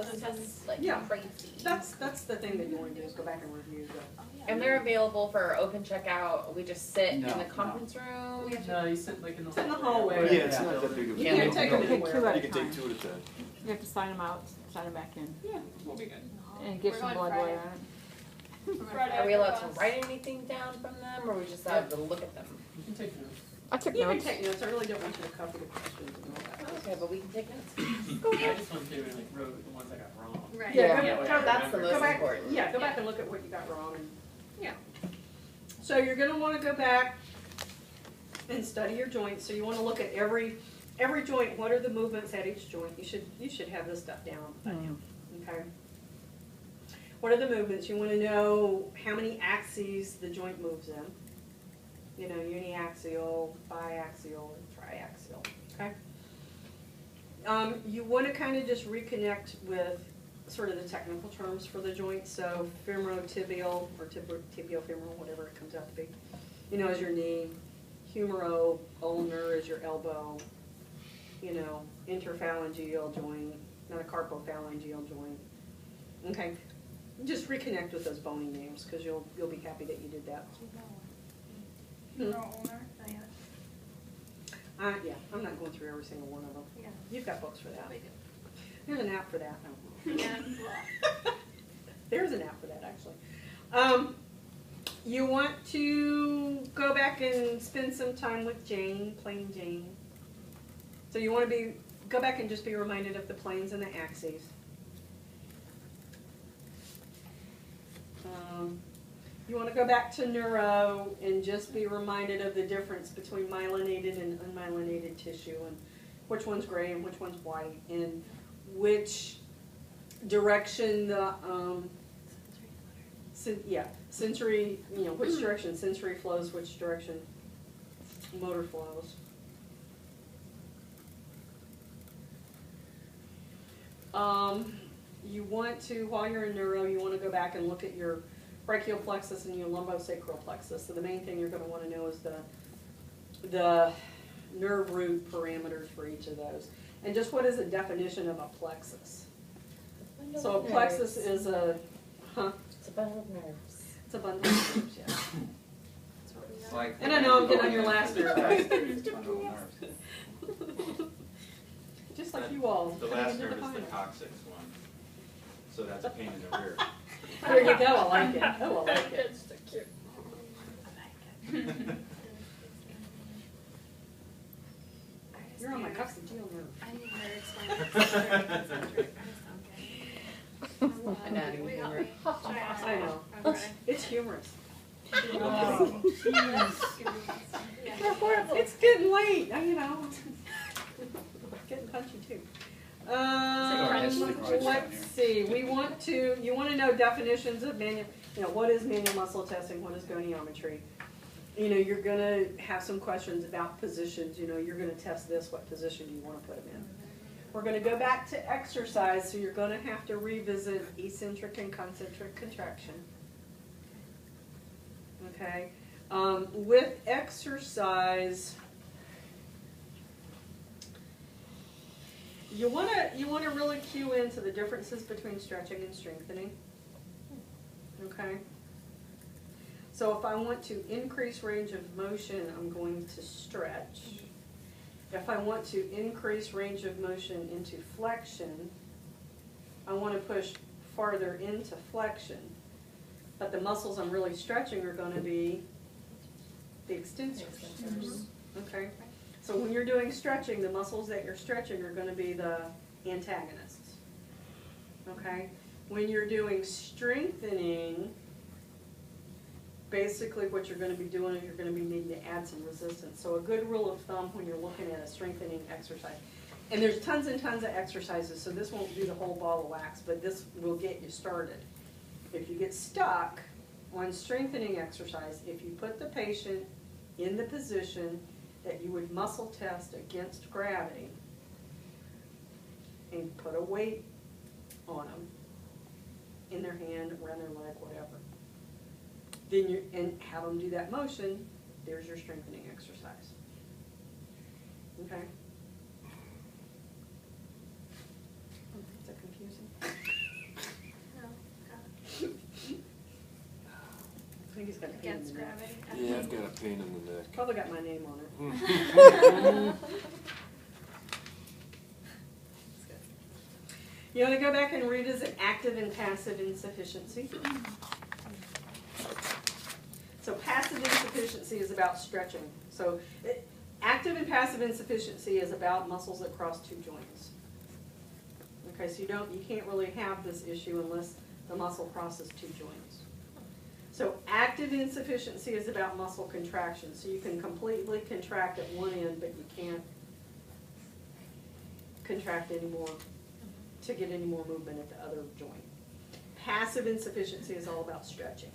This is like crazy. That's the thing that you want to do is go back and review the. And they're available for open checkout. We just sit in the conference room. No, you sit like in the hallway. Yeah, it's not that big of a You deal. can't take them Take two anywhere. at You a can time. take 2 at a time. You have to sign them out, sign them back in, Yeah, we'll be good. and give We're some going blood Friday. oil on it. Friday Are we allowed after to class. write anything down from them, or we just have to look at them? You can take notes. I took You can notes. take notes. I really don't want you to copy the questions and all that. Okay, but we can take notes. I just went through and like wrote the ones I got wrong. Right. Yeah, Yeah. go, That's the go most back, important. Yeah, go back and look at what you got wrong. And, yeah. So you're going to want to go back and study your joints. So you want to look at every joint. What are the movements at each joint? You should have this stuff down by now. Okay. What are the movements? You want to know how many axes the joint moves in. You know, uniaxial, biaxial, and triaxial. Okay. You want to kind of just reconnect with sort of the technical terms for the joint. So femorotibial or tibiofemoral, whatever it comes out to be. You know, is your knee. Humero-ulnar is your elbow. You know, interphalangeal joint, metacarpophalangeal joint. Okay. Just reconnect with those bony names because you'll be happy that you did that. Yeah, I'm not going through every single one of them. Yeah. You've got books for that. We do. There's an app for that. Yeah. There's an app for that, actually. You want to go back and spend some time with Jane, plain Jane. So you want to go back and just be reminded of the planes and the axes. You want to go back to neuro and just be reminded of the difference between myelinated and unmyelinated tissue and which one's gray and which one's white and which direction the sensory, you know, which direction sensory flows, which direction motor flows. You want to, while you're in neuro, you want to go back and look at your brachial plexus and your lumbosacral plexus. So the main thing you're going to want to know is the nerve root parameters for each of those. And just what is the definition of a plexus? So a plexus is a, It's a bundle of nerves. it's a bundle of nerves, yeah. That's Like And I know I'm getting on your last nerve. Bundle of nerves. Just like you all. The last nerve is the coccyx one, so that's a pain in the rear. There you go, I like it. Oh, I like it. It's so cute. You're on my coccygeal nerve. I need her to explain it. I just don't get it. Anatomy We help humor. me. Try I know. Okay. It's humorous. Yeah. It's getting late, you know. Getting punchy too. Let's see. You want to know definitions of what is manual muscle testing? What is goniometry? You know, you're going to have some questions about positions. You know, you're going to test this. What position do you want to put them in? We're going to go back to exercise, so you're going to have to revisit eccentric and concentric contraction. Okay. With exercise, you want to really cue into the differences between stretching and strengthening. Okay. So if I want to increase range of motion, I'm going to stretch. If I want to increase range of motion into flexion, I want to push farther into flexion. But the muscles I'm really stretching are going to be the extensors. Okay? So when you're doing stretching, the muscles that you're stretching are going to be the antagonists. Okay? When you're doing strengthening, basically what you're going to be doing is you're going to be needing to add some resistance. So a good rule of thumb when you're looking at a strengthening exercise, and there's tons and tons of exercises, so this won't do the whole ball of wax, but this will get you started. If you get stuck on strengthening exercise, if you put the patient in the position that you would muscle test against gravity and put a weight on them in their hand, around their leg, whatever, then and have them do that motion, there's your strengthening exercise. Okay? Is that confusing? think he's got a pain in Against the neck. gravity. Yeah, I've got a pain in the neck. Probably got my name on it. You want to go back and revisit active and passive insufficiency. So passive insufficiency is about stretching. So active and passive insufficiency is about muscles that cross two joints. Okay, so you can't really have this issue unless the muscle crosses two joints. So active insufficiency is about muscle contraction. So you can completely contract at one end, but you can't contract anymore to get any more movement at the other joint. Passive insufficiency is all about stretching.